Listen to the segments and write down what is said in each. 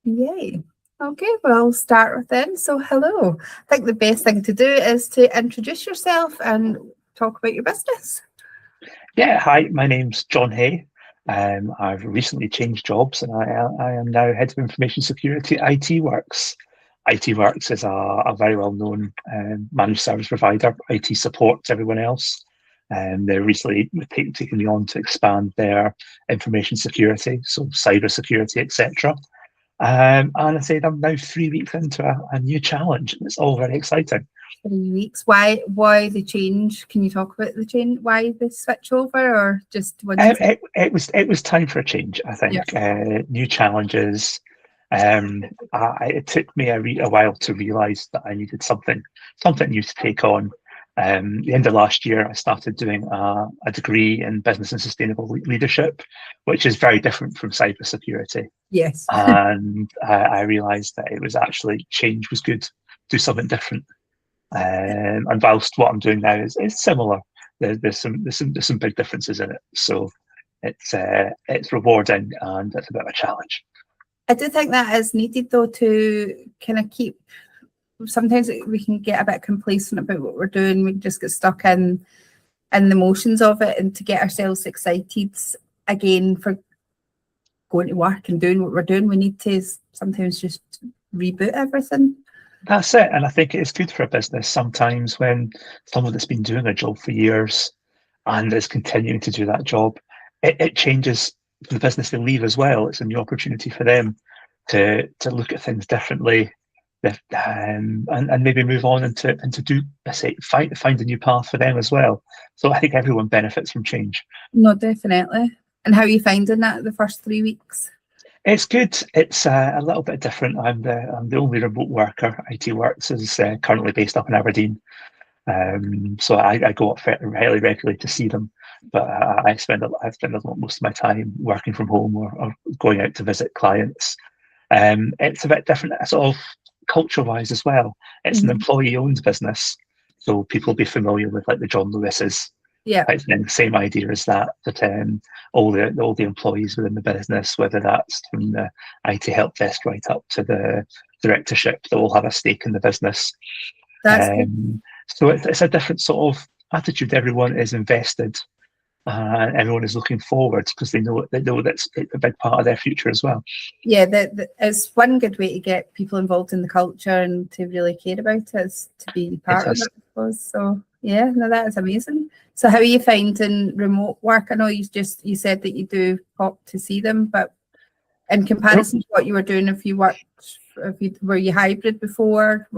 Yay. Okay, well, I'll start with then. So, hello. I think the best thing to do is to introduce yourself and talk about your business. Yeah, hi, my name's John Hay. I've recently changed jobs and I am now Head of Information Security at ITWORX. ITWORX is a very well-known managed service provider, IT support to everyone else. They're recently taken me on to expand their information security, so cyber security, etc. And I said I'm now 3 weeks into a new challenge, and it's all very exciting. 3 weeks. Why the change? Can you talk about the change? Why the switch over, or just when it was time for a change, I think. Yeah. New challenges. It took me a while to realise that I needed something new to take on. The end of last year, I started doing a degree in business and sustainable leadership, which is very different from cybersecurity. Yes. And I realised that it was actually change was good. Do something different. And whilst what I'm doing now is similar, there's some big differences in it. So it's rewarding and it's a bit of a challenge. I do think that is needed though, to kind of keep. Sometimes we can get a bit complacent about what we're doing. We just get stuck in the motions of it, and to get ourselves excited again for going to work and doing what we're doing, we need to sometimes just reboot everything. That's it. And I think it is good for a business sometimes when someone that's been doing a job for years and is continuing to do that job, it changes the business they leave as well. It's a new opportunity for them to look at things differently, and maybe move on and to do, I say, find a new path for them as well. So I think everyone benefits from change. No, definitely. And how are you finding that the first 3 weeks? It's good. It's a little bit different. I'm the only remote worker. ITWORX is currently based up in Aberdeen, so I go up fairly regularly to see them. But I spend most of my time working from home or going out to visit clients. It's a bit different, sort of culture-wise as well. It's an employee-owned business, so people will be familiar with like the John Lewis's. Yeah, it's the same idea as that all the employees within the business, whether that's from the IT help desk right up to the directorship, they all have a stake in the business. So it's a different sort of attitude. Everyone is invested, and everyone is looking forward because they know that's a big part of their future as well. Yeah, it's one good way to get people involved in the culture and to really care about it, is to be part of it, I suppose. So yeah, no, that is amazing. So how are you finding remote work? I know you said that you do pop to see them, but in comparison to what you were doing, were you hybrid before?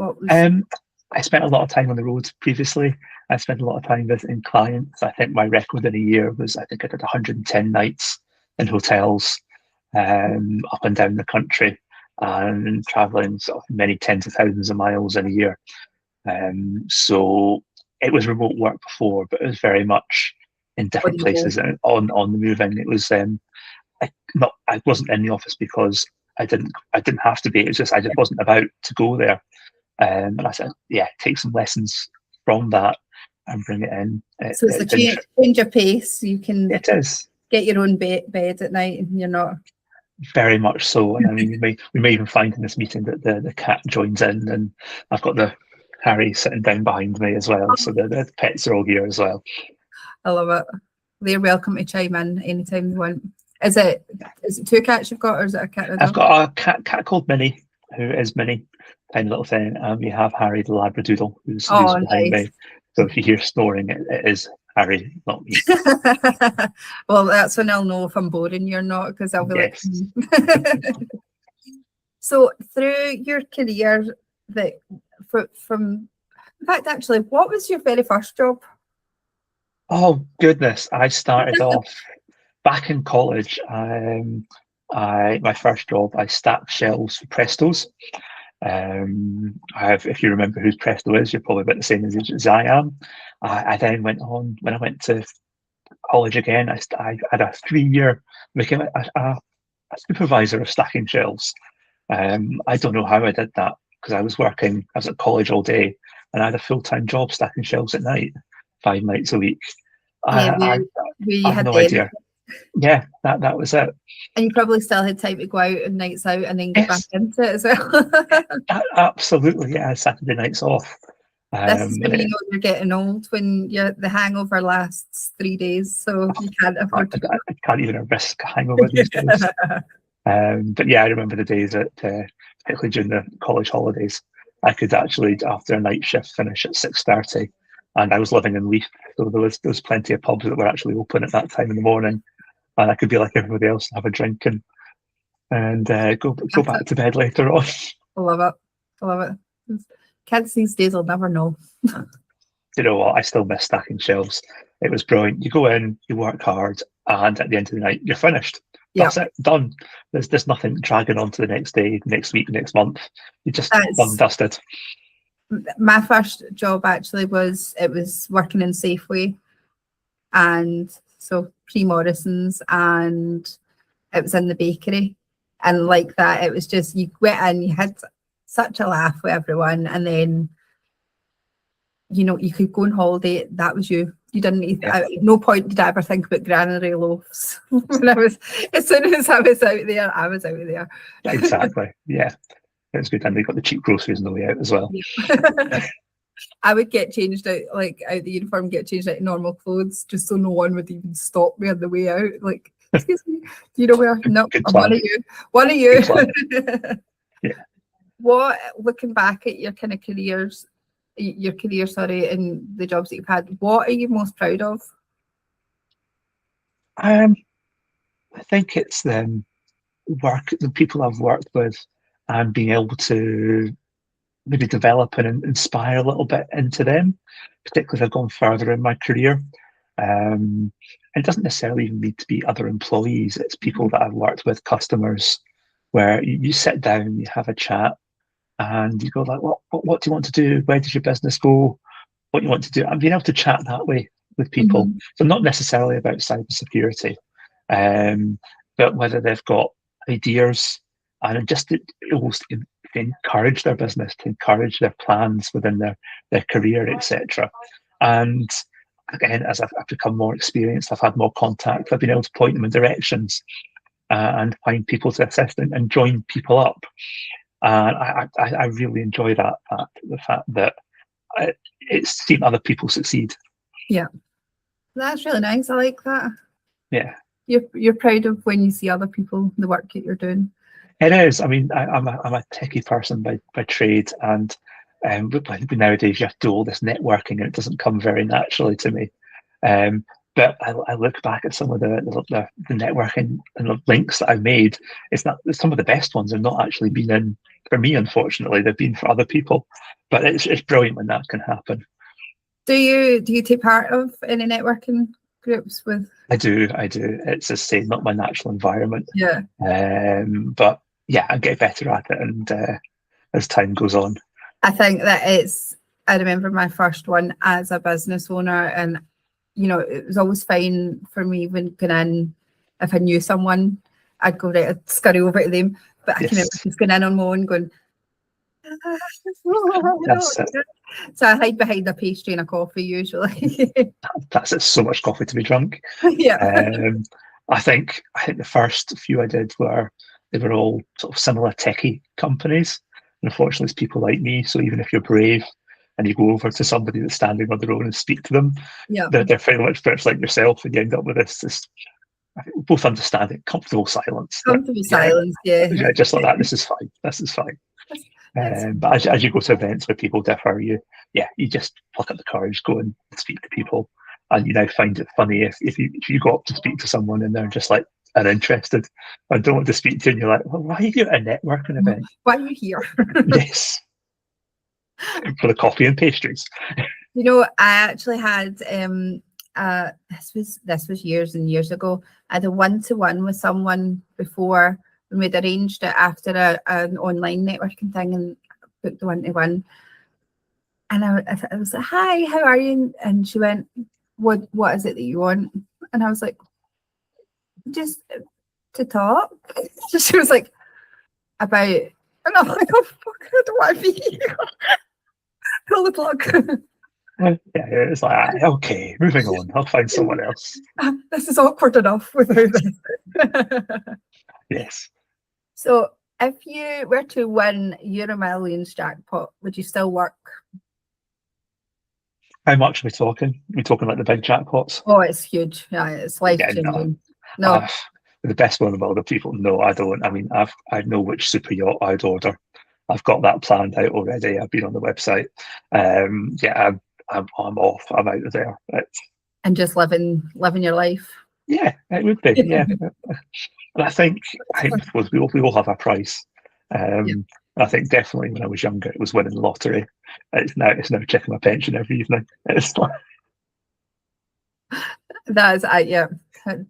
I spent a lot of time on the road previously. I spent a lot of time visiting clients. I think my record in a year was, I think I did 110 nights in hotels up and down the country, and traveling sort of many tens of thousands of miles in a year. So it was remote work before, but it was very much in different places and on the move. And it was I wasn't in the office because I didn't have to be. It was just I just wasn't about to go there. And I said, yeah, take some lessons from that and bring it in. So it's a change of pace. You can get your own bed at night, and you're not. Very much so. And I mean, we may even find in this meeting that the cat joins in, and I've got the Harry sitting down behind me as well. So the pets are all here as well. I love it. They're welcome to chime in anytime they want. Is it two cats you've got, or is it a cat? I've got a cat called Minnie, who is Minnie, tiny little thing, and we have Harry the Labradoodle, who's behind me. So if you hear snoring, it is Harry, not me. Well, that's when I'll know if I'm boring you or not, because I'll be like. So through your career, from in fact, actually, what was your very first job? Oh goodness, I started off back in college. My first job, I stacked shelves for Prestos. If you remember who Presto is, you're probably about the same age as I am. I then went on, when I went to college again, I had a 3-year, became a supervisor of stacking shelves. I don't know how I did that, because I was at college all day, and I had a full-time job stacking shelves at night, 5 nights a week. I have no idea. Yeah, that was it. And you probably still had time to go out and nights out and then get back Yes, into it as well. absolutely. Yeah, Saturday nights off. This is when you Yeah, know you're getting old, when the hangover lasts 3 days, so you can't afford to I can't even risk a hangover these days. But yeah, I remember the days that, particularly during the college holidays, I could actually, after a night shift, finish at 6:30, and I was living in Leith, so there was plenty of pubs that were actually open at that time in the morning, and I could be like everybody else and have a drink and go back to bed later on. I love it. I love it. Kids these days will never know. You know what? I still miss stacking shelves. It was brilliant. You go in, you work hard, and at the end of the night, you're finished. Yeah, That's it, done. There's nothing dragging on to the next day, next week, next month. You just done and that's dusted. my first job. Actually, it was working in Safeway, and so pre-Morrison's, and it was in the bakery, and like that, it was just you went in, you had such a laugh with everyone, and then you could go on holiday. That was you. You didn't even, Yeah. at no point did I ever think about granary loaves. When as soon as I was out there, I was out there. Exactly. Yeah. It was good. And they got the cheap groceries on the way out as well. I would get changed out, like out the uniform, get changed out in normal clothes, just so no one would even stop me on the way out. Like, excuse me, do you know where? No, I'm one of you. One of you. Yeah. What, looking back at your kind of your career, sorry, and the jobs that you've had, what are you most proud of? I think it's the people I've worked with, and being able to maybe develop and inspire a little bit into them, particularly if I've gone further in my career. It doesn't necessarily even need to be other employees. It's people that I've worked with, customers, where you sit down, you have a chat, and you go like, what do you want to do? Where does your business go? What do you want to do? And being able to chat that way with people. So not necessarily about cybersecurity, but whether they've got ideas and just to almost encourage their business, to encourage their plans within their career, etc. And again, as I've become more experienced, I've had more contact, I've been able to point them in directions and find people to assist and join people up. And I really enjoy that fact, the fact that it's seen other people succeed. Yeah, that's really nice. I like that. Yeah, you're proud of when you see other people, the work that you're doing. it is. I mean, I'm a techie person by trade, and nowadays you have to do all this networking, and it doesn't come very naturally to me. But I look back at some of the networking and the links that I've made. Some of the best ones have not actually been in for me, unfortunately. They've been for other people. But it's brilliant when that can happen. Do you take part of any networking groups with? I do. It's as I say, not my natural environment. Yeah. But yeah, I get better at it, and as time goes on. I think that I remember my first one as a business owner, and it was always fine for me when going in. If I knew someone, I'd go right, I'd scurry over to them. But I can remember just going in on my own, going. So I hide behind a pastry and a coffee usually. That's it. So much coffee to be drunk. Yeah. I think the first few I did they were all sort of similar techie companies. And unfortunately, it's people like me. So even if you're brave and you go over to somebody that's standing on their own and speak to them, yeah, they're fairly much like yourself, and you end up with this I think we both understand it, comfortable silence. Silence, yeah. Just like that. This is fine. But as you go to events where people differ, you just pluck up the courage, go and speak to people, and you now find it funny if you go up to speak to someone and they're just like uninterested and don't want to speak to you, and you're like, well, why are you at a networking event? Why are you here? Yes, for the coffee and pastries. I actually had this was years and years ago. I had a one-to-one with someone before, and we'd arranged it after an online networking thing and booked the one-to-one. And I was like, hi, how are you? And she went, what is it that you want? And I was like, just to talk. She was like, about, and I'm like, oh fuck, I don't want to be here. Pull the plug. Yeah, it's like, okay, moving on. I'll find someone else. This is awkward enough without this. Yes. So if you were to win Euro Millions jackpot, would you still work? How much are we talking? Are we talking like the big jackpots? Oh, it's huge. Yeah, it's life Yeah, changing. No. The best one of all the people. No, I don't. I mean, I know which super yacht I'd order. I've got that planned out already. I've been on the website. Yeah, I'm off. I'm out of there. And just living your life. Yeah, it would be. Yeah, and I think suppose we all have a price. I think definitely when I was younger, it was winning the lottery. It's now checking my pension every evening. It's like, that is, yeah,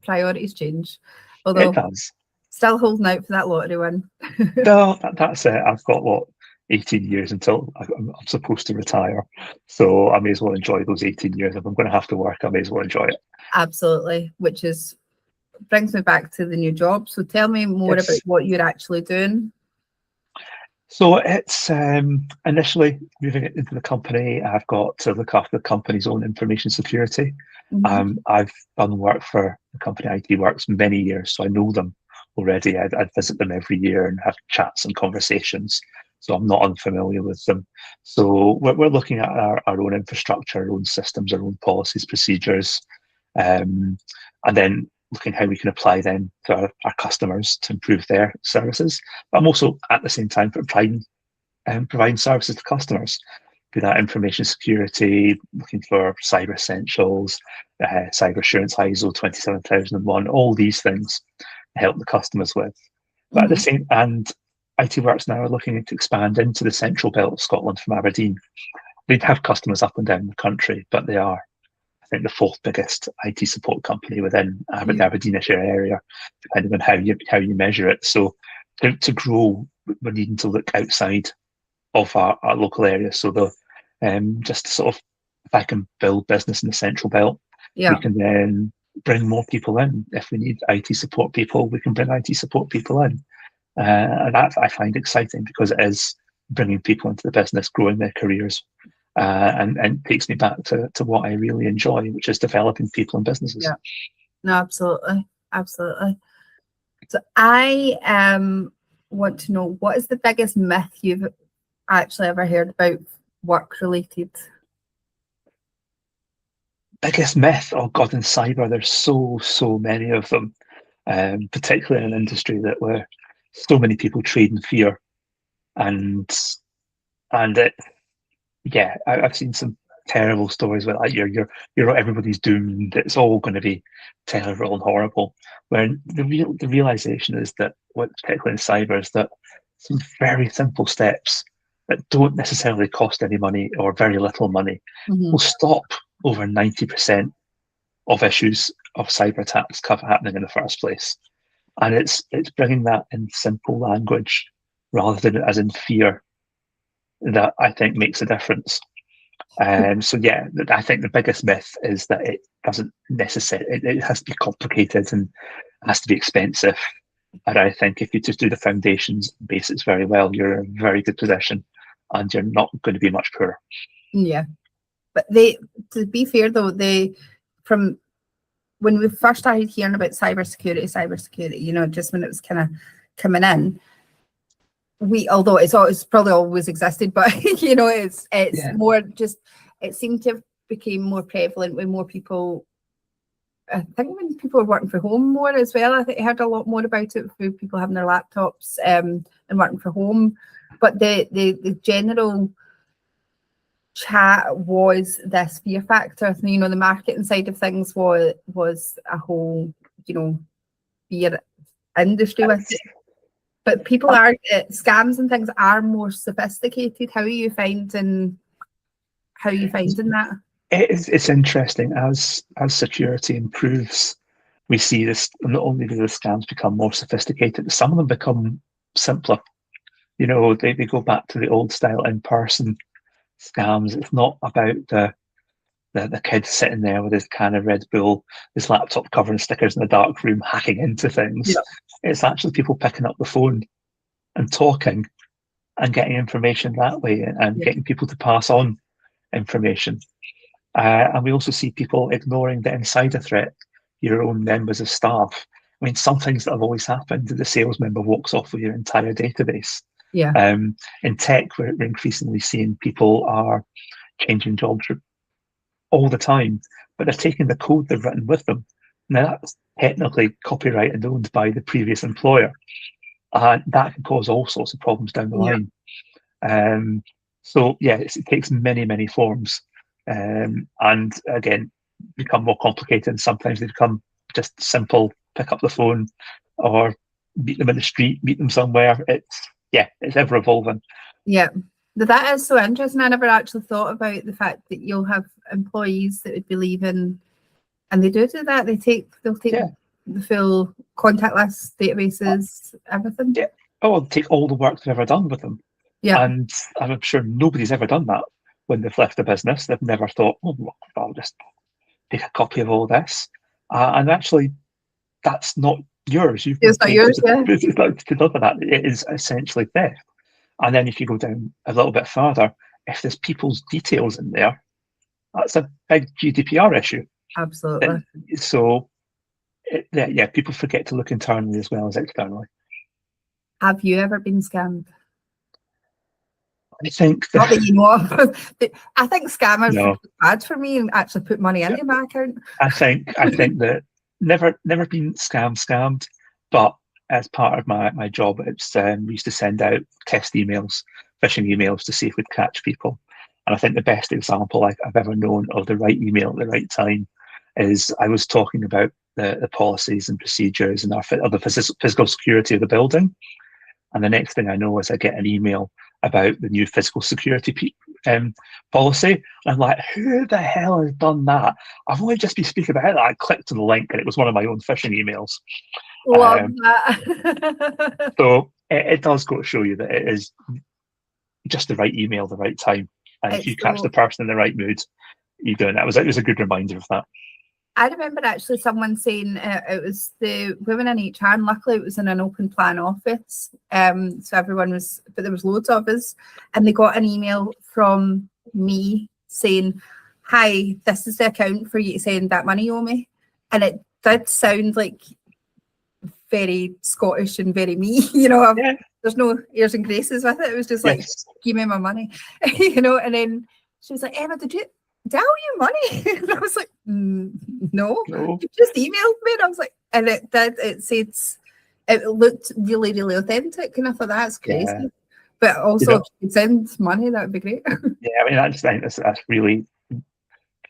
priorities change. Although it does. still holding out for that lottery win. No, that's it. I've got 18 years until I'm supposed to retire, so I may as well enjoy those 18 years. If I'm going to have to work, I may as well enjoy it. Absolutely, which brings me back to the new job. So tell me more about what you're actually doing. So it's initially moving it into the company. I've got to look after the company's own information security. I've done work for the company ITWORX many years, so I know them already. I'd visit them every year and have chats and conversations, so I'm not unfamiliar with them. So we're looking at our own infrastructure, our own systems, our own policies, procedures, and then looking how we can apply them to our customers to improve their services. But I'm also at the same time providing services to customers, be that information security, looking for cyber essentials, cyber assurance, ISO 27001, all these things to help the customers with. But at the same, and ITWORX now are looking to expand into the central belt of Scotland from Aberdeen. They'd have customers up and down the country, but they are, I think, the fourth biggest IT support company within the Aberdeenshire area, depending on how you measure it. So to grow, we're needing to look outside of our local area. So just sort of, if I can build business in the central belt, we can then bring more people in. If we need IT support people, we can bring IT support people in. And that I find exciting because it is bringing people into the business, growing their careers, and takes me back to what I really enjoy, which is developing people and businesses. Yeah, no, absolutely, absolutely. So I want to know, what is the biggest myth you've actually ever heard about work related? Biggest myth? Oh God, in cyber, there's so many of them, particularly in an industry where so many people trade in fear, and it. Yeah, I've seen some terrible stories where like you're everybody's doomed. It's all going to be terrible and horrible. When the realization is that, particularly in cyber, is that some very simple steps that don't necessarily cost any money or very little money will stop over 90% of issues of cyber attacks happening in the first place. And it's bringing that in simple language rather than as in fear that I think makes a difference. So yeah, I think the biggest myth is that it doesn't necessarily, it has to be complicated and has to be expensive. And I think if you just do the foundations, basics very well, you're in a very good position and you're not going to be much poorer. Yeah. But to be fair though, from when we first started hearing about cybersecurity, just when it was kind of coming in, although it's probably always existed, but it's more just, it seemed to have become more prevalent when more people, I think when people are working from home more as well. I think I heard a lot more about it with people having their laptops and working from home. But the general chat was this fear factor. The marketing side of things was a whole, fear industry with it. But people scams and things are more sophisticated. How are you finding that? It's interesting as security improves. We see this, not only do the scams become more sophisticated, some of them become simpler. They go back to the old style in-person scams. It's not about the kid sitting there with his can of Red Bull, his laptop covering stickers in a dark room, hacking into things. Yeah. It's actually people picking up the phone and talking and getting information that way and getting people to pass on information. And we also see people ignoring the insider threat, your own members of staff. I mean, some things that have always happened, the sales member walks off with your entire database. Yeah. In tech, we're increasingly seeing people are changing jobs all the time, but they're taking the code they've written with them. Now, that's technically copyright and owned by the previous employer. And that can cause all sorts of problems down the line. So, yeah, it takes many, many forms. And again, become more complicated. And sometimes they become just simple, pick up the phone or meet them in the street, meet them somewhere. It's ever evolving. Yeah. That is so interesting. I never actually thought about the fact that you'll have employees that would be leaving, and they do that. They'll take the full contact list, databases, everything. Yeah. Oh, they'll take all the work they've ever done with them. Yeah. And I'm sure nobody's ever done that when they've left the business. They've never thought, oh, look, I'll just take a copy of all this. And actually, that's not yours. It's not yours, yeah. It's not to deliver that. It is essentially theft. And then if you go down a little bit further, if there's people's details in there, that's a big GDPR issue. Absolutely. So, people forget to look internally as well as externally. Have you ever been scammed? I think not that you know of. I think scammers No. are bad for me and actually put money into my account. I think that never been scammed, but as part of my job, it's we used to send out test emails, phishing emails to see if we'd catch people. And I think the best example I've ever known of the right email at the right time is I was talking about the policies and procedures and the physical security of the building. And the next thing I know is I get an email about the new physical security policy. And I'm like, who the hell has done that? I've only just been speaking about it. I clicked on the link and it was one of my own phishing emails. Love that. So it does go to show you that it is just the right email, the right time. And if you catch the person in the right mood, you're doing that. It was a good reminder of that. I remember actually someone saying it was the women in HR, and luckily it was in an open plan office. So everyone was, but there was loads of us, and they got an email from me saying, "Hi, this is the account for you to send that money you owe me." And it did sound like very Scottish and very me, There's no airs and graces with it. It was just like, give me my money, And then she was like, "Emma, did you owe you money?" And I was like, no, you just emailed me. And I was like, and it looked really, really authentic. And I thought, that's crazy. Yeah. But also, if you could send money, that would be great. Yeah, I mean, that's really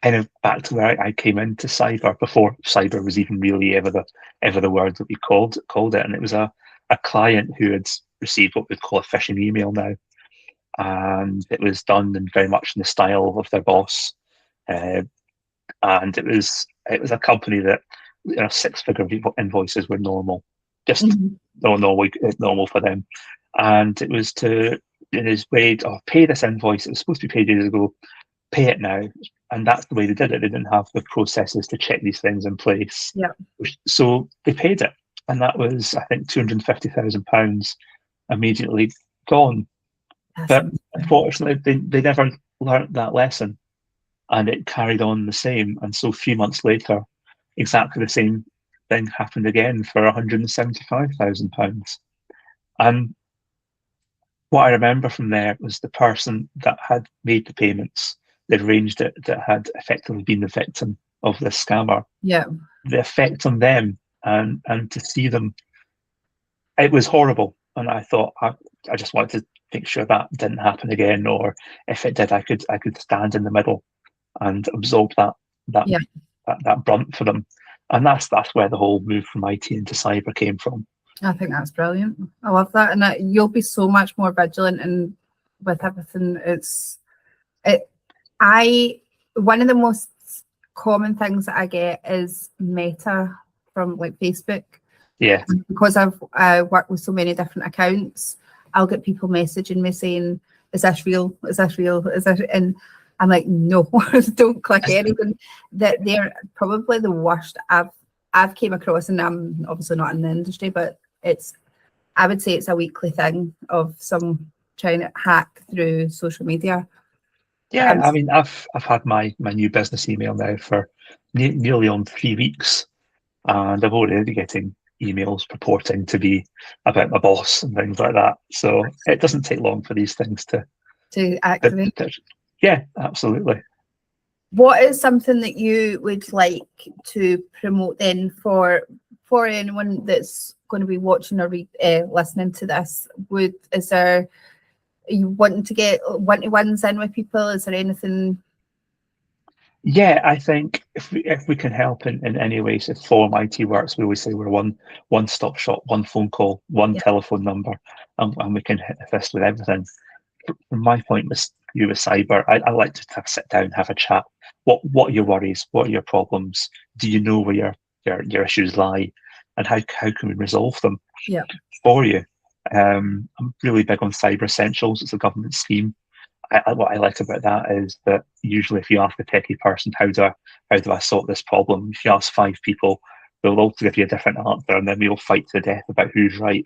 kind of back to where I came into cyber before cyber was even really ever the word that we called it. And it was a client who had received what we'd call a phishing email now. And it was done in very much in the style of their boss. And it was a company that 6-figure invoices were normal, just normal for them. And it was in his way of pay this invoice. It was supposed to be paid years ago. Pay it now, and that's the way they did it. They didn't have the processes to check these things in place. Yeah. So they paid it, and that was, I think, £250,000 immediately gone. But unfortunately, they never learnt that lesson. And it carried on the same. And so 3 months later, exactly the same thing happened again for £175,000. And what I remember from there was the person that had made the payments, that arranged it, that had effectively been the victim of this scammer. Yeah. The effect on them and to see them, it was horrible. And I thought, I just wanted to make sure that didn't happen again, or if it did, I could stand in the middle and absorb that brunt for them. And that's where the whole move from IT into cyber came from. I think that's brilliant. I love that. And you'll be so much more vigilant and with everything. One of the most common things that I get is Meta from like Facebook. Yeah. And because I've worked with so many different accounts, I'll get people messaging me saying, "Is this real? Is this real? Is this?" And I'm like, no, don't click anything. That they're probably the worst I've came across, and I'm obviously not in the industry, but I would say it's a weekly thing of some trying to hack through social media. Yeah, I mean, I've had my new business email now for nearly on 3 weeks, and I'm already getting emails purporting to be about my boss and things like that. So it doesn't take long for these things to activate. Yeah, absolutely. What is something that you would like to promote then for anyone that's going to be watching or listening to this? Are you wanting to get one-to-ones in with people? Is there anything? Yeah, I think if we can help in any way, so form ITWORX, we always say we're one-stop shop, one phone call, one telephone number, and we can assist with everything. From my point of view with cyber, I like to sit down, have a chat. What are your worries? What are your problems? Do you know where your issues lie, and how can we resolve them for you? I'm really big on Cyber Essentials. It's a government scheme. What I like about that is that usually, if you ask a techie person, how do I sort this problem? If you ask 5 people, they'll all give you a different answer, and then we all fight to the death about who's right.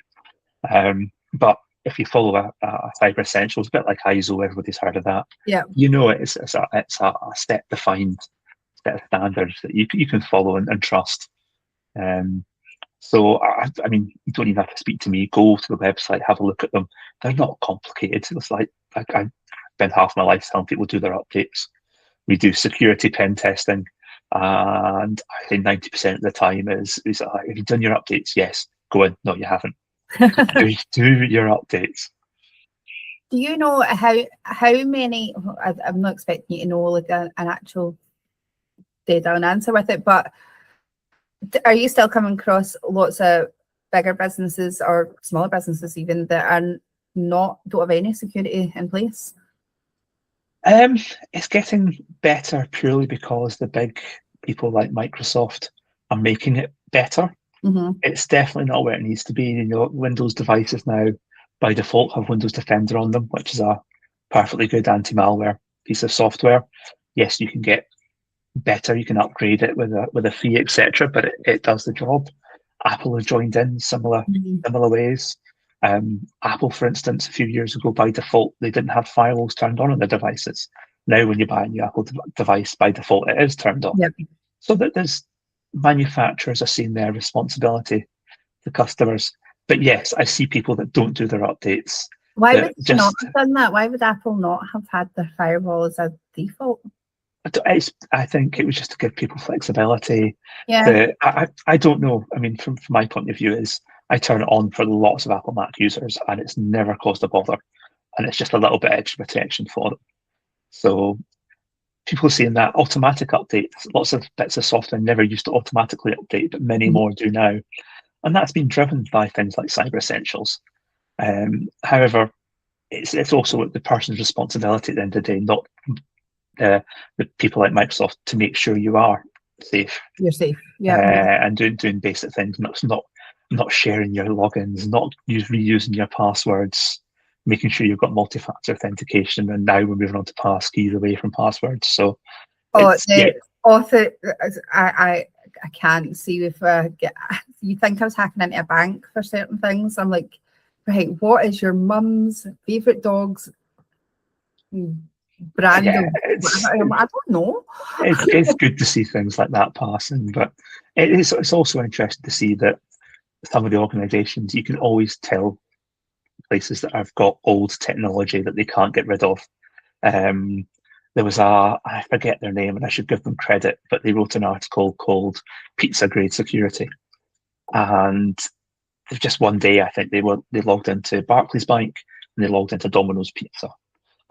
But if you follow a Cyber Essentials, a bit like ISO, everybody's heard of that. Yeah, you know it's a step defined set of standards that you can follow and trust. So I mean, you don't even have to speak to me. Go to the website, have a look at them. They're not complicated. It's like I spend half my life telling people to do their updates. We do security pen testing, and I think 90% of the time is have you done your updates? Yes. Go in. No, you haven't. do your updates. Do you know how many? I'm not expecting you to know like an actual dead down answer with it, but are you still coming across lots of bigger businesses or smaller businesses even that don't have any security in place? It's getting better purely because the big people like Microsoft are making it better. It's definitely not where it needs to be. You know, Windows devices now by default have Windows Defender on them, which is a perfectly good anti-malware piece of software. Yes, you can get better, you can upgrade it with a fee, etc., but it does the job. Apple has joined in similar ways. Apple, for instance, a few years ago, by default, they didn't have firewalls turned on their devices. Now, when you buy a new Apple device, by default, it is turned on. So that there's manufacturers are seeing their responsibility to customers. But yes, I see people that don't do their updates. Why would they not have done that? Why would Apple not have had their firewall as a default? I think it was just to give people flexibility. Yeah. I don't know. I mean, from my point of view, is I turn it on for lots of Apple Mac users, and it's never caused a bother, and it's just a little bit extra protection for them. So people seeing that automatic updates, lots of bits of software never used to automatically update, but many more do now. And that's been driven by things like Cyber Essentials. However, it's also the person's responsibility at the end of the day, not the people like Microsoft, to make sure you are safe. You're safe, yeah. And doing basic things, not sharing your logins, not reusing your passwords, making sure you've got multi-factor authentication, and now we're moving on to passkeys away from passwords. So, I can't see if you think I was hacking into a bank for certain things. I'm like, right, what is your mum's favorite dog's brand of whatever? I don't know. It's good to see things like that passing, but it's also interesting to see that some of the organisations, you can always tell places that have got old technology that they can't get rid of. There was I forget their name, and I should give them credit, but they wrote an article called Pizza Grade Security. And just one day, I think they logged into Barclays Bank and they logged into Domino's Pizza.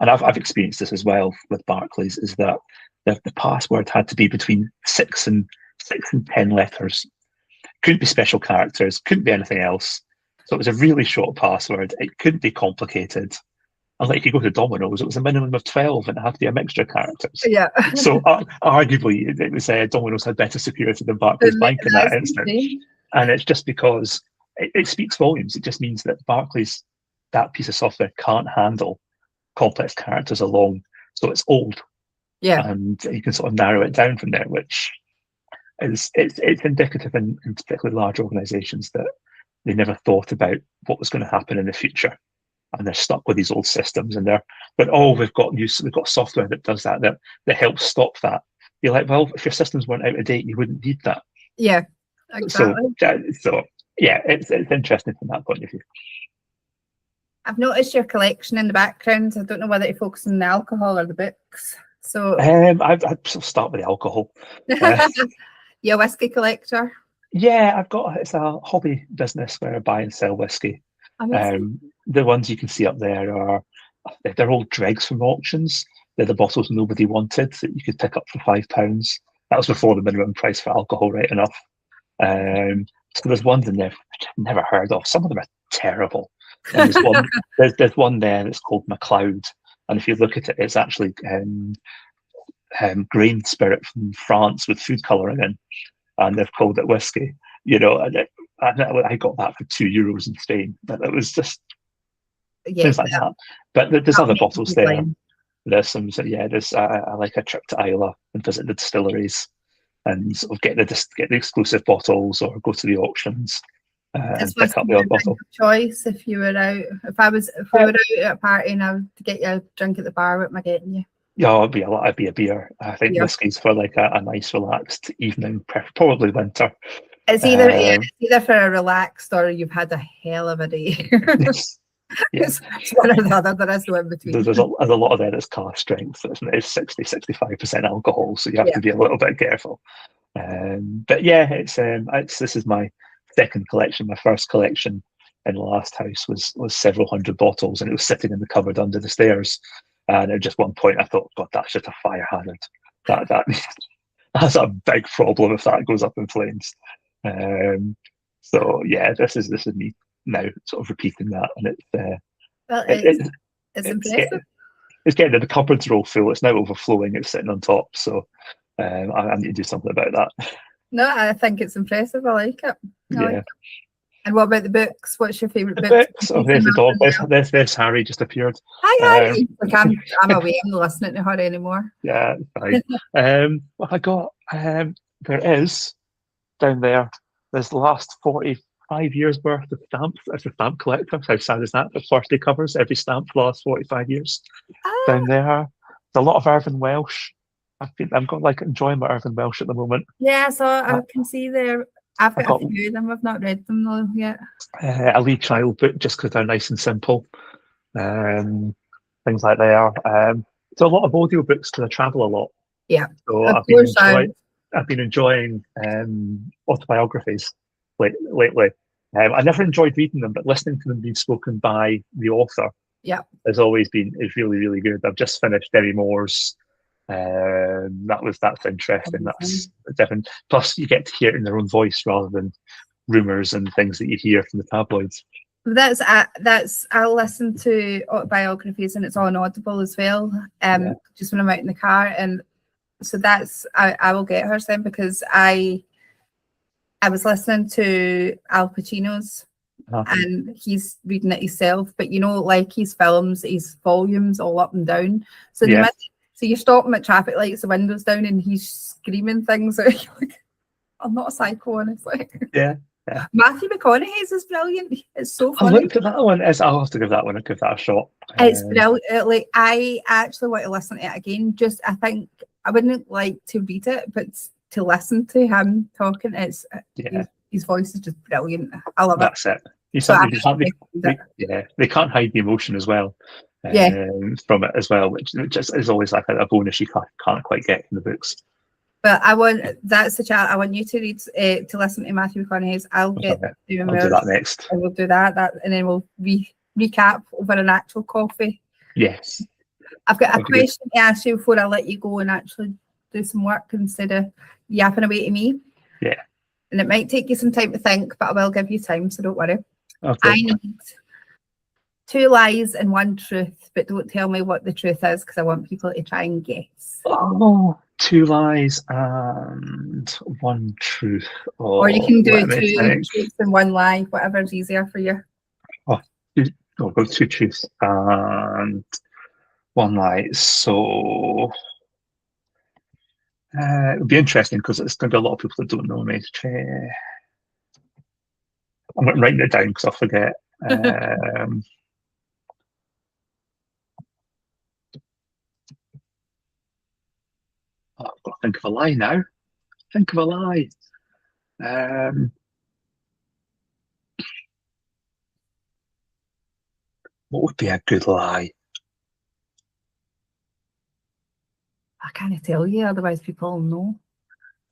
And I've experienced this as well with Barclays, is that the password had to be between 6 and 10 letters. Couldn't be special characters, couldn't be anything else. So it was a really short password. It couldn't be complicated. And like, if you go to Domino's, it was a minimum of 12 and it had to be a mixture of characters. Yeah. So arguably, it was Domino's had better security than Barclays Bank in that instance. And it's just because it speaks volumes. It just means that Barclays, that piece of software, can't handle complex characters along. So it's old. Yeah. And you can sort of narrow it down from there, which is it's indicative in particularly large organizations that they never thought about what was going to happen in the future. and they're stuck with these old systems, and but oh, we've got software that does that helps stop that. You're like, well, if your systems weren't out of date, you wouldn't need that. Yeah, exactly. So yeah, it's interesting from that point of view. I've noticed your collection in the background. I don't know whether to focus on the alcohol or the books. So I'd sort of start with the alcohol. You a whiskey collector? Yeah, it's a hobby business where I buy and sell whiskey. The ones you can see up there they're all dregs from auctions. They're the bottles nobody wanted that you could pick up for £5. That was before the minimum price for alcohol, right enough. So there's ones in there which I've never heard of. Some of them are terrible. And there's one there that's called MacLeod, and if you look at it, it's actually grain spirit from France with food colouring in, and they've called it whiskey. You know, and I got that for €2 in Spain. But it was just things like that. But there's other bottles there. There's some, I like a trip to Islay and visit the distilleries and sort of get the exclusive bottles or go to the auctions and pick up the odd bottle. Choice if you were out. If we were out at a party and I would get you a drink at the bar, what am I getting you? Yeah, it'd be a beer. I think whiskey's for like a nice relaxed evening, probably winter. It's either for a relaxed or you've had a hell of a day. It's one or the other. There is no in between. There's a lot of there that's car strength. It's 65% alcohol, so you have to be a little bit careful. But yeah, this is my second collection. My first collection in the last house was several hundred bottles, and it was sitting in the cupboard under the stairs. And at just one point, I thought, God, that's just a fire hazard. That's a big problem if that goes up in flames. So yeah, this is me now, sort of repeating that, and it's impressive. It's getting the cupboards are all full. It's now overflowing. It's sitting on top. So I need to do something about that. No, I think it's impressive. I like it. Like it. And what about the books? What's your favourite book? Oh, there's the dog. There's Harry just appeared. Hi, Harry. I'm away. I'm not listening to her anymore. Yeah, fine. What have I got? There is down there. There's the last 45 years worth of stamps. As a stamp collector, how sad is that? The 40 covers every stamp for the last 45 years. Down there, there's a lot of Irvine Welsh. I'm enjoying my Irvine Welsh at the moment. Yeah, so I can see there. I've got a few of them. I've not read them though yet. A Lee Child book, just because they're nice and simple. Things like they are. So a lot of audio books because I travel a lot. Yeah. So I've been enjoying autobiographies lately. I never enjoyed reading them, but listening to them being spoken by the author is really, really good. I've just finished Demi Moore's. That's interesting. That's different. Plus, you get to hear it in their own voice rather than rumours and things that you hear from the tabloids. I'll listen to autobiographies and it's on Audible as well. Just when I'm out in the car, and so I will get hers then because I was listening to Al Pacino's. And he's reading it himself, but like his films, his volumes all up and down. So so you stop him at traffic lights, the windows down, and he's screaming things. I'm not a psycho, honestly. Yeah. Matthew McConaughey's is brilliant. It's so funny. I looked at that one. I'll have to give that a shot. It's brilliant. Like I actually want to listen to it again. Just I think I wouldn't like to read it, but to listen to him talking, his voice is just brilliant. I love it. That's it. They can't hide the emotion as well. From it as well, which is always like a bonus you can't quite get in the books. But that's the chat. I want you to read to listen to Matthew McConaughey's. I'll do that next. I will do that, and then we'll recap over an actual coffee. Yes. I've got a question to ask you before I let you go and actually do some work instead of yapping away to me. Yeah. And it might take you some time to think, but I will give you time, so don't worry. Okay. I need 2 lies and 1 truth, but don't tell me what the truth is because I want people to try and guess. Oh, 2 lies and 1 truth. Or you can do 2 truths and 1 lie, whatever's easier for you. I'll go 2 truths and 1 lie. So it would be interesting because it's going to be a lot of people that don't know me. I'm writing it down because I'll forget. think of a lie now. Think of a lie. What would be a good lie? I can't tell you, otherwise people will know.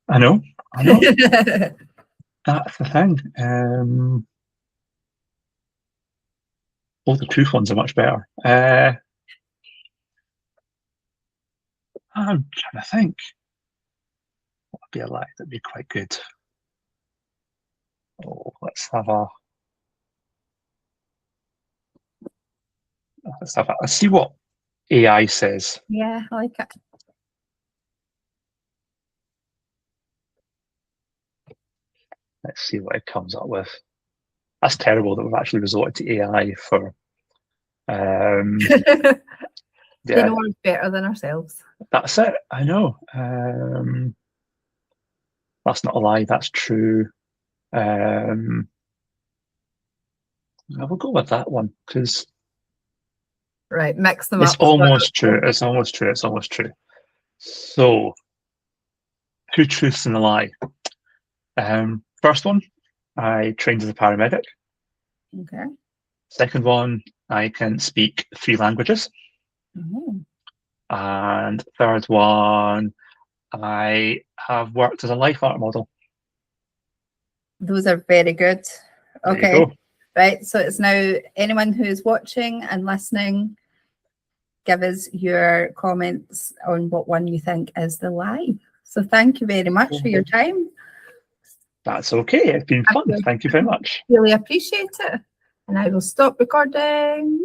I know. That's the thing. The truth ones are much better. I'm trying to think. What would be a lie that'd be quite good? Oh, let's see what AI says. Yeah, I like it. Let's see what it comes up with. That's terrible that we've actually resorted to AI for. They know us better than ourselves. That's it. I know. That's not a lie. That's true. I will go with that one because. Right, mix them up. It's almost true. It's almost true. It's almost true. So, 2 truths and a lie. First one, I trained as a paramedic. Okay. Second one, I can speak 3 languages. Mm-hmm. And third one, I have worked as a life art model. Those are very good. There Okay. you go. Right. So it's now anyone who's watching and listening, give us your comments on what one you think is the lie. So thank you very much for your time. That's okay. It's been fun. Thank you very much. Really appreciate it. And I will stop recording.